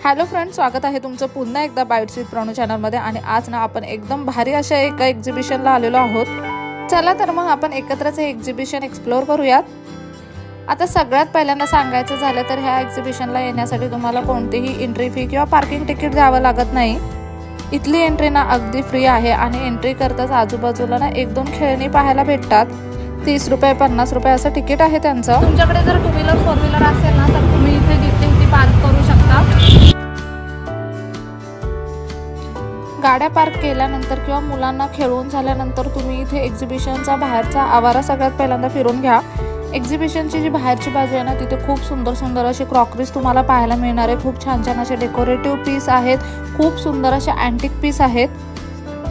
Hello friends, स्वागत आहे तुमचं पुन्हा एकदा बाईट्स विथ प्रणू चॅनलमध्ये। आणि आज ना आपण एकदम भारी अशा एका एक्झिबिशनला आलेलो आहोत। चला तर मग आपण एकत्रच हे एक्झिबिशन एक्सप्लोर करूयात। आता सगळ्यात पहिल्यांदा सांगायचं झालं तर ह्या एक्झिबिशनला येण्यासाठी तुम्हाला कोणतीही एंट्री फी किंवा पार्किंग तिकीट द्यावं लागत नाही। इथली एंट्री ना अगदी फ्री आहे आणि एंट्री करताच आजूबाजूला ना एक दोन खेळणी पाहायला भेटतात। 30 रुपये 50 रुपये असं तिकीट आहे त्यांचं। तुमच्याकडे जर 2 व्हीलर 4 व्हीलर असेल ना तर तुम्ही इथे जिथे पार्क करू शकता। गाड्या पार्क केल्यानंतर किंवा मुलांना खेळून झाल्यानंतर तुम्ही इथे एक्झिबिशनचा बाहेरचा आवारा सगळ्यात पहिल्यांदा फिरून घ्या। एक्झिबिशनची जी बाहेरची बाजू आहे ना तिथे खूप सुंदर सुंदर अशी क्रॉकरीज तुम्हाला पाहायला मिळणार आहे। खूप छान छान असे डेकोरेटिव्ह पीस आहेत, खूप सुंदर असे अँटिक पीस आहेत।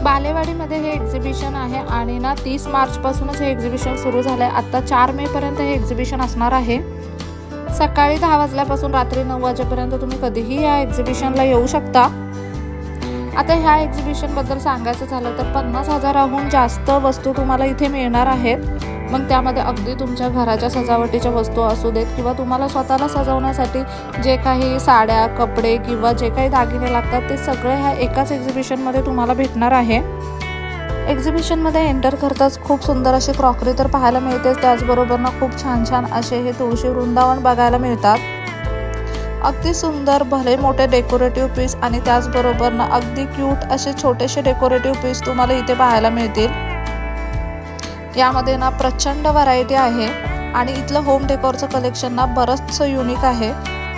बालेवाडीमध्ये हे एक्झिबिशन आहे आणि ना 30 मार्च पासूनच हे एक्झिबिशन सुरू झालंय। आता 4 मे पर्यंत हे एक्झिबिशन असणार आहे। सकाळी 10 वाजल्यापासून रात्री 9 वाजेपर्यंत तुम्ही कधीही या एक्झिबिशनला येऊ शकता। आता ह्या एक्झिबिशन बद्दल सांगायचं झालं तर 50,000हून जास्त वस्तू तुम्हाला इथे मिळणार आहेत। मग त्यामध्ये अगदी तुमच्या घराच्या सजावटीच्या वस्तू असू देत किंवा तुम्हाला स्वतःला सजवण्यासाठी जे काही साड्या, कपडे किंवा जे काही दागिने लागतात ते सगळे ह्या एकाच एक्झिबिशनमध्ये तुम्हाला भेटणार आहे। एक्झिबिशनमध्ये एंटर करताच खूप सुंदर अशी क्रॉकरी तर पाहायला मिळते, त्याचबरोबर ना खूप छान छान असे हे तुळशी वृंदावन बघायला मिळतात। अगदी सुंदर भले मोठे डेकोरेटिव्ह पीस आणि त्याचबरोबर ना अगदी क्यूट असे छोटेसे डेकोरेटिव्ह पीस तुम्हाला इथे पाहायला मिळतील। यामध्ये ना प्रचंड व्हरायटी आहे आणि इथलं होम डेकोरचं कलेक्शन ना बरंचसं युनिक आहे।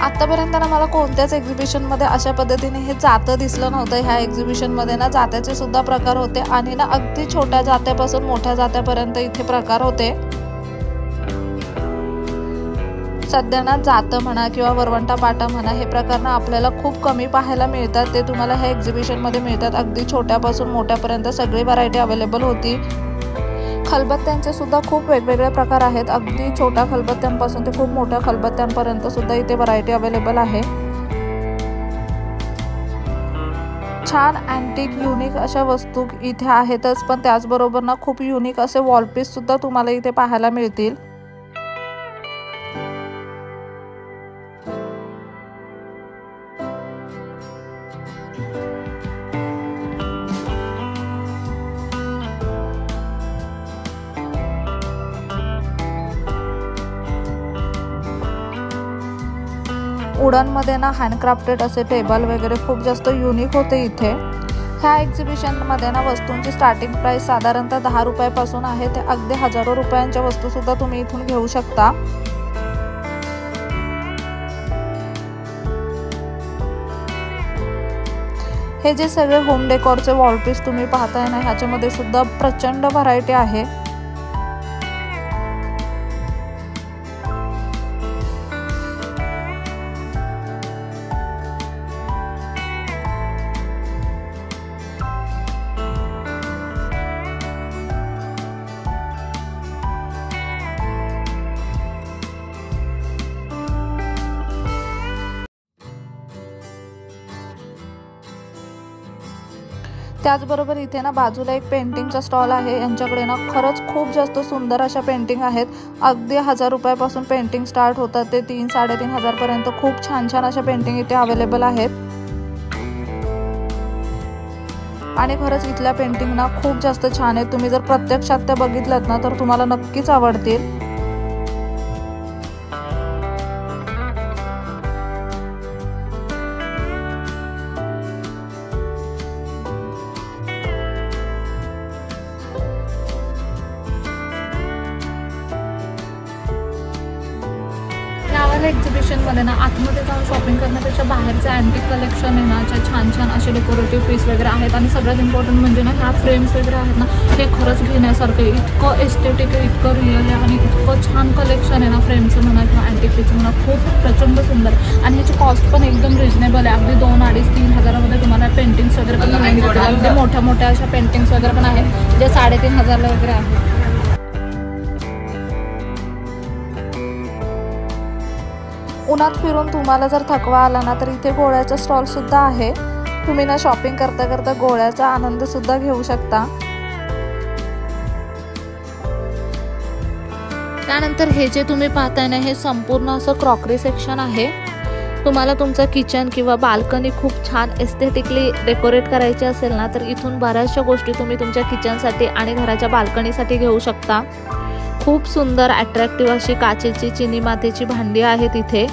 आतापर्यंत ना मला कोणत्याच एक्झिबिशनमध्ये अशा पद्धतीने हे जातं दिसलं नव्हतं। ह्या एक्झिबिशनमध्ये ना जात्याचे सुद्धा प्रकार होते आणि ना अगदी छोट्या जात्यापासून मोठ्या जात्यापर्यंत इथे प्रकार होते। सध्या ना जातं म्हणा किंवा वरवंटा पाटा म्हणा हे प्रकार ना आपल्याला खूप कमी पाहायला मिळतात। ते तुम्हाला ह्या एक्झिबिशनमध्ये मिळतात। अगदी छोट्यापासून मोठ्यापर्यंत सगळी व्हरायटी अवेलेबल होती। खलबत्त्यांचे सुद्धा खूप वेगवेगळे प्रकार आहेत। अगदी छोट्या खलबत्त्यांपासून ते खूप मोठ्या खलबत्त्यांपर्यंत सुद्धा इथे व्हरायटी अवेलेबल आहे। छान अँटिक युनिक अशा वस्तू इथे आहेतच, पण त्याचबरोबर ना खूप युनिक असे वॉलपीस सुद्धा तुम्हाला इथे पाहायला मिळतील। वुडनमध्ये ना हँडक्राफ्टेड असे टेबल वगैरे खूप जास्त युनिक होते इथे। ह्या एक्झिबिशनमध्ये ना वस्तूंची स्टार्टिंग प्राइस साधारणतः 10 रुपयापासून आहे ते अगदी हजारो रुपयांच्या वस्तू सुद्धा तुम्ही इथून घेऊ शकता। हे जे सगळे होम डेकोरचे वॉलपीस तुम्ही पाहताय ना ह्याच्यामध्ये सुद्धा प्रचंड व्हरायटी आहे। त्याचबरोबर इथे ना बाजूला एक पेंटिंगचा स्टॉल आहे। यांच्याकडे ना खरंच खूप जास्त सुंदर अशा पेंटिंग आहेत। अगदी 1000 रुपयापासून पेंटिंग स्टार्ट होतात ते 3-3.5 हजार पर्यंत खूप छान छान अशा पेंटिंग इथे अवेलेबल आहेत। आणि खरंच इथल्या पेंटिंग ना खूप जास्त छान आहेत। तुम्ही जर प्रत्यक्षात त्या बघितल्यात ना तर तुम्हाला नक्कीच आवडतील। एक्झिबिशन मध्ये ना आतमध्ये जाऊन शॉपिंग करण्यापेक्षा बाहेरचं अँटिक कलेक्शन आहे ना छान छान असे डेकोरेटिव्ह पीस वगैरे आहेत। आणि सगळ्यात इम्पॉर्टंट म्हणजे ना ह्या फ्रेम्स वगैरे आहेत ना हे खरंच घेण्यासारखं आहे। इतकं एस्थेटिक आहे, इतकं रिअल आहे आणि इतकं छान कलेक्शन आहे ना फ्रेमचं म्हणा किंवा अँटिक पीसचं म्हणा, खूप प्रचंड सुंदर। आणि ह्याची कॉस्ट पण एकदम रिजनेबल आहे। अगदी 2-2.5-3 हजारामध्ये तुम्हाला पेंटिंग्स वगैरे पण मिळतील। अगदी मोठ्या मोठ्या अशा पेंटिंग्स वगैरे पण आहेत जे 3.5 हजारला वगैरे आहेत। उन्हात फिरून तुम्हाला जर थकवा आला ना तर इथे गोळ्याचा स्टॉल सुद्धा आहे। तुम्ही ना शॉपिंग करता करता गोळ्याचा आनंद सुद्धा घेऊ शकता। त्यानंतर हे जे तुम्ही पाहताय ना हे संपूर्ण असं क्रॉकरी सेक्शन आहे। तुम्हाला तुमचं किचन किंवा बाल्कनी खूप छान एस्थेटिकली डेकोरेट करायची असेल ना, तर इथून बऱ्याचशा गोष्टी तुम्ही तुमच्या किचनसाठी आणि घराच्या बाल्कनीसाठी घेऊ शकता। खूप सुंदर अट्रॅक्टिव्ह अशी काचेची चिनी मातीची भांडी आहेत इथे,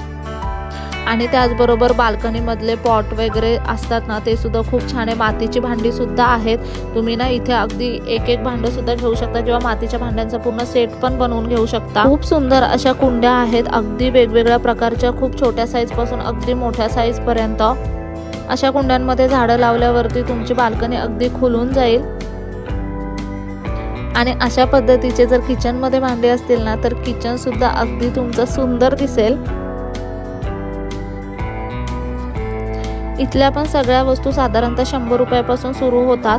आणि त्याचबरोबर बाल्कनीमधले पॉट वगैरे असतात ना, ते सुद्धा खूप छान आहे। मातीची भांडी सुद्धा आहेत, तुम्ही ना इथे अगदी एक एक भांडं सुद्धा घेऊ शकता किंवा मातीच्या भांड्यांचा पूर्ण सेट पण बनवून घेऊ शकता। खूप सुंदर अशा कुंड्या आहेत, अगदी वेगवेगळ्या प्रकारच्या, खूप छोट्या साईज पासून अगदी मोठ्या साईज पर्यंत। अशा कुंड्यांमध्ये झाडं लावल्यावरती तुमची बाल्कनी अगदी खुलून जाईल। आणि अशा पद्धतीचे जर किचनमध्ये भांडी असतील ना, तर किचन सुद्धा अगदी तुमचं सुंदर दिसेल। इथल्या पण सगळ्या वस्तू साधारणतः 100 रुपयापासून सुरू होतात।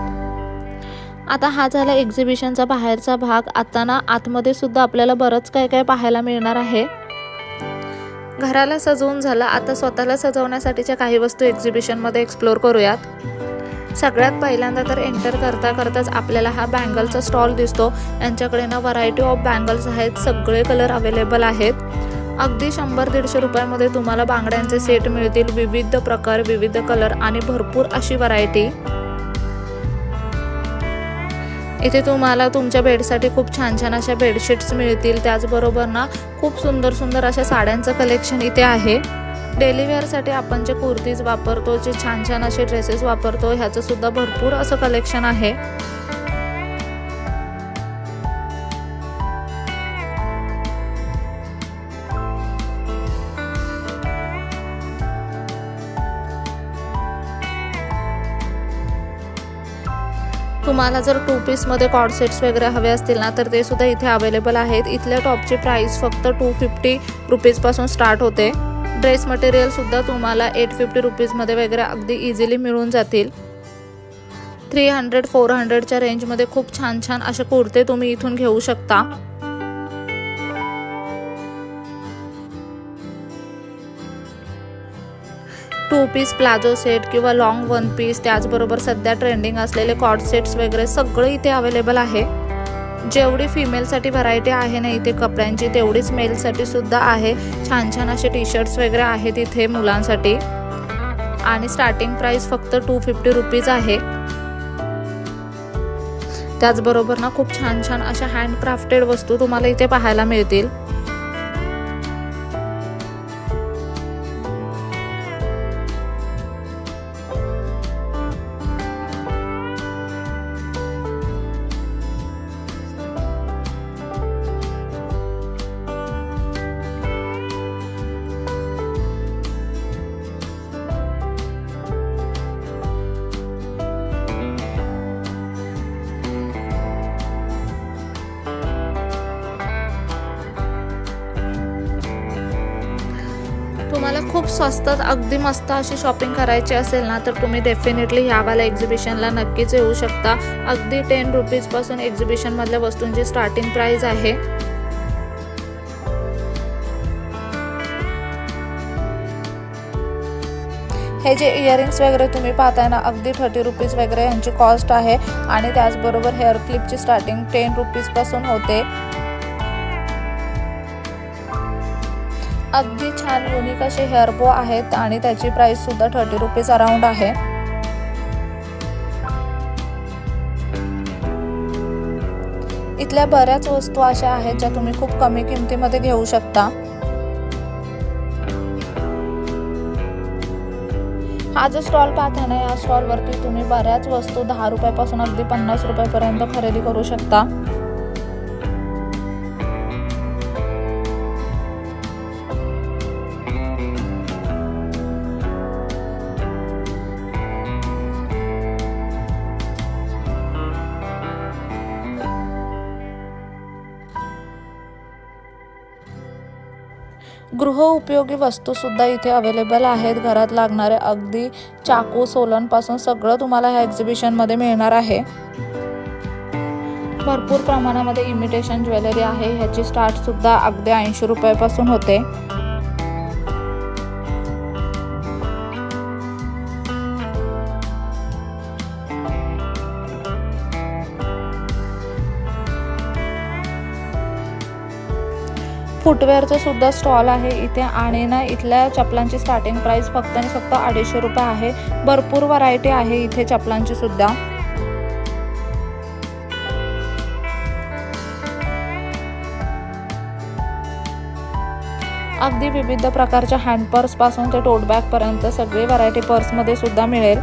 आता हा झाला एक्झिबिशनचा बाहेरचा भाग। आता ना आतमध्ये सुद्धा आपल्याला बरंच काय काय पाहायला मिळणार आहे। घराला सजवून झालं, आता स्वतःला सजवण्यासाठीच्या काही वस्तू एक्झिबिशनमध्ये एक्सप्लोर करूयात। सगळ्यात पहिल्यांदा तर एंटर करताच आपल्याला हा बँगलचा स्टॉल दिसतो। यांच्याकडे ना व्हरायटी ऑफ बँगल्स आहेत, सगळे कलर अवेलेबल आहेत। अगदी 100-150 रुपयामध्ये तुम्हाला बांगड्यांचे सेट मिळतील, विविध प्रकार, विविध कलर आणि भरपूर अशी व्हरायटी। इथे तुम्हाला तुमच्या बेडसाठी खूप छान छान अशा बेडशीट्स मिळतील। त्याचबरोबर ना खूप सुंदर सुंदर अशा साड्यांचं कलेक्शन इथे आहे। डेली वेअरसाठी आपण जे कुर्तीज वापरतो, जे छान छान असे ड्रेसेस वापरतो, ह्याचं सुद्धा भरपूर असं कलेक्शन आहे। तुम्हाला जर 2 पीसमध्ये कॉर्ड सेट्स वगैरे हवे असतील ना, तर ते सुद्धा इथे अवेलेबल आहेत। इथल्या टॉपची प्राइस फक्त 250 रुपीजपासून स्टार्ट होते। ड्रेस मटेरियल सुद्धा तुम्हाला 850 रुपीजमध्ये वगैरे अगदी इझिली मिळून जातील। 300-400च्या रेंजमध्ये खूप छान छान असे कुर्ते तुम्ही इथून घेऊ शकता। टू पीस प्लाझो सेट किंवा लॉंग 1 पीस, त्याचबरोबर सध्या ट्रेंडिंग असलेले कॉर्ड सेट्स वगैरे सगळे इथे अवेलेबल आहे। जेवढी फिमेलसाठी व्हरायटी आहे ना इथे कपड्यांची, तेवढीच मेलसाठी सुद्धा आहे। छान छान असे टी शर्ट्स वगैरे आहेत इथे मुलांसाठी, आणि स्टार्टिंग प्राइस फक्त 250 रुपीज आहे। त्याचबरोबर ना खूप छान छान अशा हँडक्राफ्टेड वस्तू तुम्हाला इथे पाहायला मिळतील। तुम्हाला खूप स्वस्तात अगदी मस्त अशी शॉपिंग करायची असेल ना, तर तुम्ही डेफिनेटली ह्यावाल्या एक्झिबिशनला नक्कीच येऊ शकता। अगदी 10 रुपीजपासून एक्झिबिशनमधल्या वस्तूंची स्टार्टिंग प्राइस आहे। हे जे इयरिंग्स वगैरे तुम्ही पाहताय ना, अगदी 30 रुपीज वगैरे यांची कॉस्ट आहे, आणि त्याचबरोबर हेअर क्लिपची स्टार्टिंग 10 रुपीजपासून होते। अगदी छान युनिक असे हेअर बो आहेत, आणि त्याची प्राइस सुद्धा 30 रुपीज अराउंड आहे। इथल्या बऱ्याच वस्तू अशा आहेत ज्या तुम्ही खूप कमी किमतीमध्ये घेऊ शकता। हा जो स्टॉल पाहताय ना, या स्टॉलवरती तुम्ही बऱ्याच वस्तू 10 रुपयापासून अगदी 50 रुपयापर्यंत खरेदी करू शकता। गृह उपयोगी वस्तू सुद्धा इथे अवेलेबल आहेत। घरात लागणारे अगदी चाकू सोलनपासून सगळं तुम्हाला ह्या एक्झिबिशनमध्ये मिळणार आहे। भरपूर प्रमाणामध्ये इमिटेशन ज्वेलरी आहे, ह्याची स्टार्ट सुद्धा अगदी 80 रुपयापासून होते। फुटवेअरचं सुद्धा स्टॉल आहे इथे आणि ना इथल्या चपलांची स्टार्टिंग प्राइस फक्त आणि फक्त 250 रुपये आहे। भरपूर व्हरायटी आहे इथे चपलांची सुद्धा। अगदी विविध प्रकारच्या हँड पर्स पासून ते टोट बॅग पर्यंत सगळी व्हरायटी पर्स मध्ये सुद्धा मिळेल।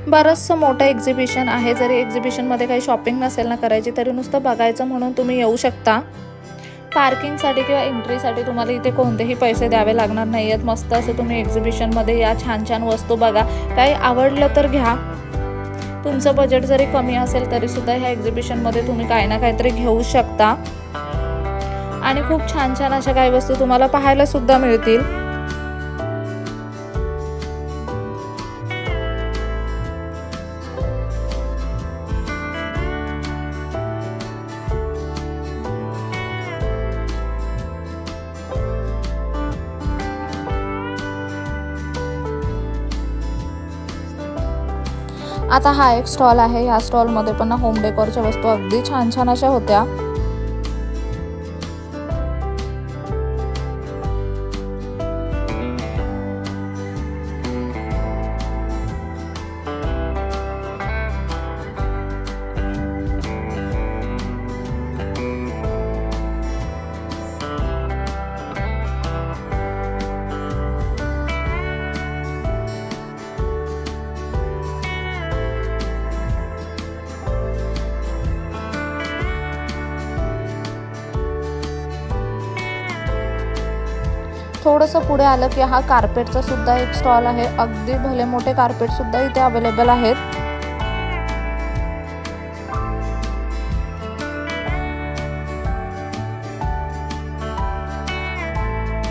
बरंचसं मोठं एक्झिबिशन आहे। जरी एक्झिबिशनमध्ये काही शॉपिंग नसेल ना करायची तरी नुसतं बघायचं म्हणून तुम्ही येऊ शकता। पार्किंगसाठी किंवा एंट्रीसाठी तुम्हाला इथे कोणतेही पैसे द्यावे लागणार नाहीयेत। मस्त असं तुम्ही एक्झिबिशनमध्ये या, छान छान वस्तू बघा, काही आवडलं तर घ्या। तुमचं बजेट जरी कमी असेल तरी सुद्धा ह्या एक्झिबिशनमध्ये तुम्ही काही ना काहीतरी घेऊ शकता आणि खूप छान छान अशा काही वस्तू तुम्हाला पाहायला सुद्धा मिळतील। आता हा एक स्टॉल आहे। या स्टॉल मध्ये पण होम डेकोरच्या वस्तू अगदी छान छान अशा होत्या। थोडंसं पुढे आलं की हा कार्पेटचा सुद्धा एक स्टॉल आहे। अगदी भले मोठे कार्पेट सुद्धा इथे अवेलेबल आहेत।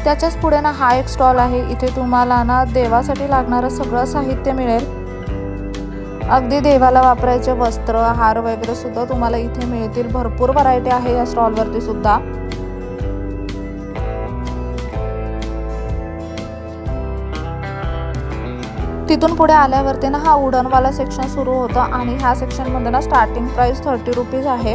त्याच्याच पुढे ना हा एक स्टॉल आहे। इथे तुम्हाला ना देवासाठी लागणारं सगळं साहित्य मिळेल। अगदी देवाला वापरायचे वस्त्र, हार वगैरे सुद्धा तुम्हाला इथे मिळतील। भरपूर व्हरायटी आहे या स्टॉल वरती सुद्धा। तिथून पुढे आल्यावरती ना हा वुडनवाला सेक्शन सुरू होता आणि ह्या सेक्शन मध्ये ना स्टार्टिंग प्राइस 30 रुपीज आहे।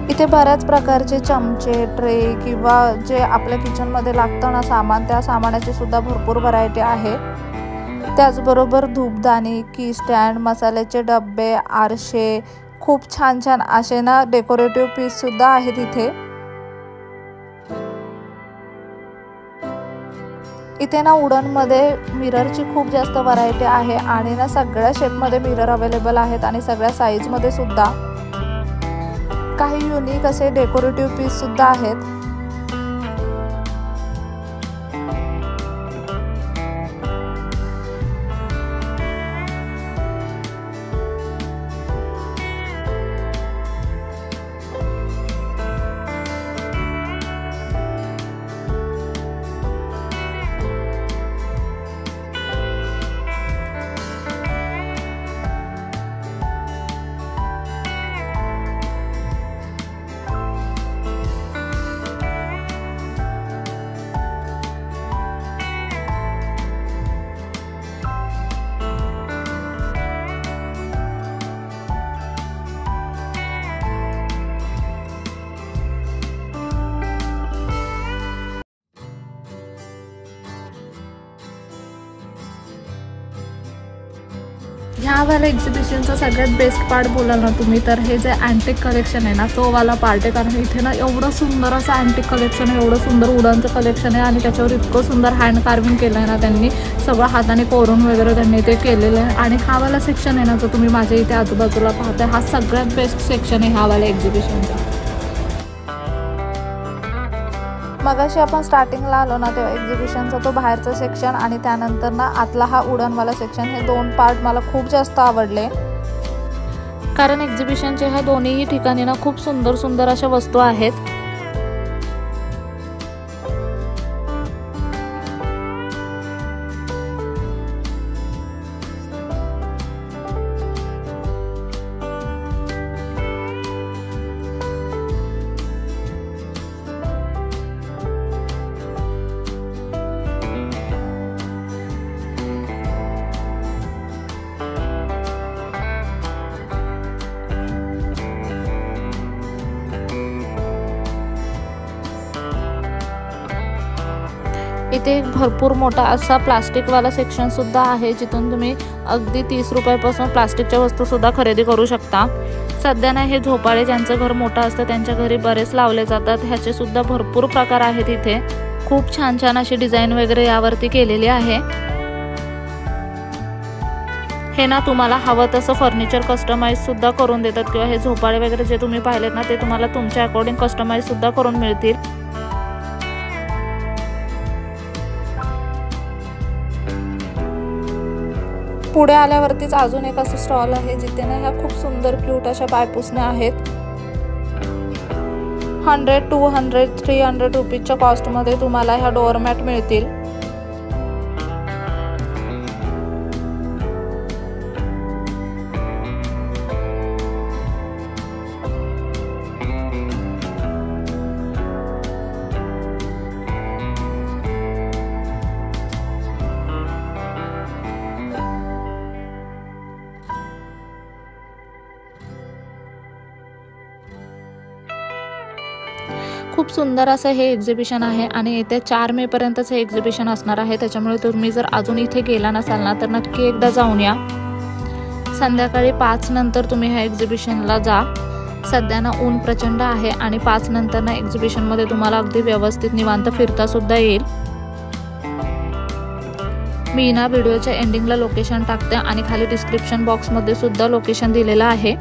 इथे बऱ्याच प्रकारचे चमचे, ट्रे किंवा जे आपल्या किचन मध्ये लागतं ना सामान, त्या सामानाची सुद्धा भरपूर व्हरायटी आहे। त्याचबरोबर धूपदाणी, की स्टँड, मसाल्याचे डब्बे, आरशे, खूप छान छान असे ना डेकोरेटिव्ह पीस सुद्धा आहेत इथे। इथे ना वुडन मध्ये मिररची खूप जास्त व्हरायटी आहे आणि ना सगळ्या शेप मध्ये मिरर अवेलेबल आहेत आणि सगळ्या साइज मध्ये सुद्धा। काही युनिक असे डेकोरेटिव्ह पीस सुद्धा आहेत। ह्या वाला एक्झिबिशनचा सगळ्यात बेस्ट पार्ट बोलाल ना तुम्ही तर हे जे अँटिक कलेक्शन आहे ना तो वाला पार्ट आहे। कारण इथे ना एवढं सुंदर असं अँटिक कलेक्शन आहे, एवढं सुंदर वुडनचं कलेक्शन आहे आणि त्याच्यावर इतकं सुंदर हँड कार्विंग केलं आहे ना त्यांनी, सगळं हाताने कोरून वगैरे त्यांनी ते केलेलं आहे। आणि हा वाला सेक्शन आहे ना जो तुम्ही माझ्या इथे आजूबाजूला पाहताय हा सगळ्यात बेस्ट सेक्शन आहे ह्या वाला एक्झिबिशनचा। मगाशी आपण स्टार्टिंगला आलो ना तेव्हा एक्झिबिशनचा तो बाहेरचा सेक्शन आणि त्यानंतर ना आतला हा वुडनवाला सेक्शन, हे दोन पार्ट मला खूप जास्त आवडले। कारण एक्झिबिशनच्या ह्या दोन्ही ठिकाणी ना खूप सुंदर सुंदर अशा वस्तू आहेत। इथे एक भरपूर मोठा असा प्लास्टिकवाला सेक्शन सुद्धा आहे, जिथून तुम्ही अगदी 30 रुपयापासून प्लास्टिकच्या वस्तू सुद्धा खरेदी करू शकता। सध्या ना हे झोपाळे ज्यांचं घर मोठं असतं त्यांच्या घरी बरेच लावले जातात, ह्याचे सुद्धा भरपूर प्रकार आहेत इथे। खूप छान छान अशी डिझाईन वगैरे यावरती केलेली आहे। हे ना तुम्हाला हवं तसं फर्निचर कस्टमाइज सुद्धा करून देतात, किंवा हे झोपाळे वगैरे जे तुम्ही पाहिलेत ना ते तुम्हाला तुमच्या अकॉर्डिंग कस्टमाइज सुद्धा करून मिळतील। पुढे आल्यावरतीच अजून एक असं स्टॉल आहे, जिथे ना ह्या खूप सुंदर क्यूट अशा पायपुसण्या आहेत। 100, 200, 300 रुपीजच्या कॉस्टमध्ये तुम्हाला ह्या डोअरमॅट मिळतील। खूप सुंदर असं हे एक्झिबिशन आहे आणि येत्या 4 मे पर्यंतच हे एक्झिबिशन असणार आहे, त्याच्यामुळे तुम्ही जर अजून इथे गेला नसाल ना तर नक्की एकदा जाऊन या। संध्याकाळी 5 नंतर तुम्ही ह्या एक्झिबिशनला जा। सध्या ना ऊन प्रचंड आहे आणि 5 नंतर ना एक्झिबिशनमध्ये तुम्हाला अगदी व्यवस्थित निवांत फिरता सुद्धा येईल। मी ना व्हिडिओच्या एंडिंगला लोकेशन टाकते आणि खाली डिस्क्रिप्शन बॉक्समध्ये सुद्धा लोकेशन दिलेलं आहे।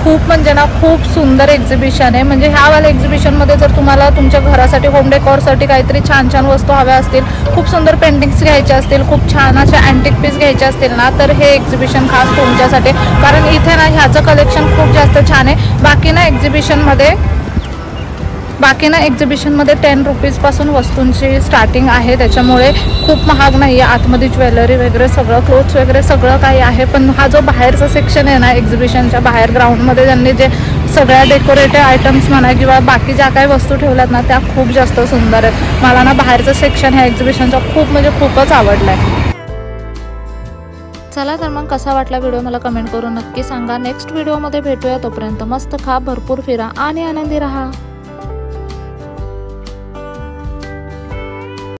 खूप म्हणजे ना खूप सुंदर एक्झिबिशन आहे। म्हणजे ह्यावाल्या एक्झिबिशनमध्ये जर तुम्हाला तुमच्या घरासाठी होम डेकोरसाठी काहीतरी छान छान वस्तू हव्या असतील, खूप सुंदर पेंटिंग्स घ्यायचे असतील, खूप छान अशा अँटिक पीस घ्यायचे असतील ना तर हे एक्झिबिशन खास तुमच्यासाठी, कारण इथे ना ह्याचं कलेक्शन खूप जास्त छान आहे। बाकी ना एक्झिबिशनमध्ये 10 रुपीजपासून वस्तूंची स्टार्टिंग आहे, त्याच्यामुळे खूप महाग नाही आहे। आतमध्ये ज्वेलरी वगैरे सगळं, क्लोथ्स वगैरे सगळं काही आहे। पण हा जो बाहेरचा सेक्शन आहे ना एक्झिबिशनच्या बाहेर ग्राउंडमध्ये त्यांनी जे सगळ्या डेकोरेटिव्ह आयटम्स म्हणा किंवा बाकी ज्या काही वस्तू ठेवल्यात ना त्या खूप जास्त सुंदर आहेत। मला ना बाहेरचं सेक्शन ह्या एक्झिबिशनचा खूपच आवडलं आहे। चला तर मग कसा वाटला व्हिडिओ मला कमेंट करून नक्की सांगा। नेक्स्ट व्हिडिओमध्ये भेटूया, तोपर्यंत मस्त खा, भरपूर फिरा आणि आनंदी राहा।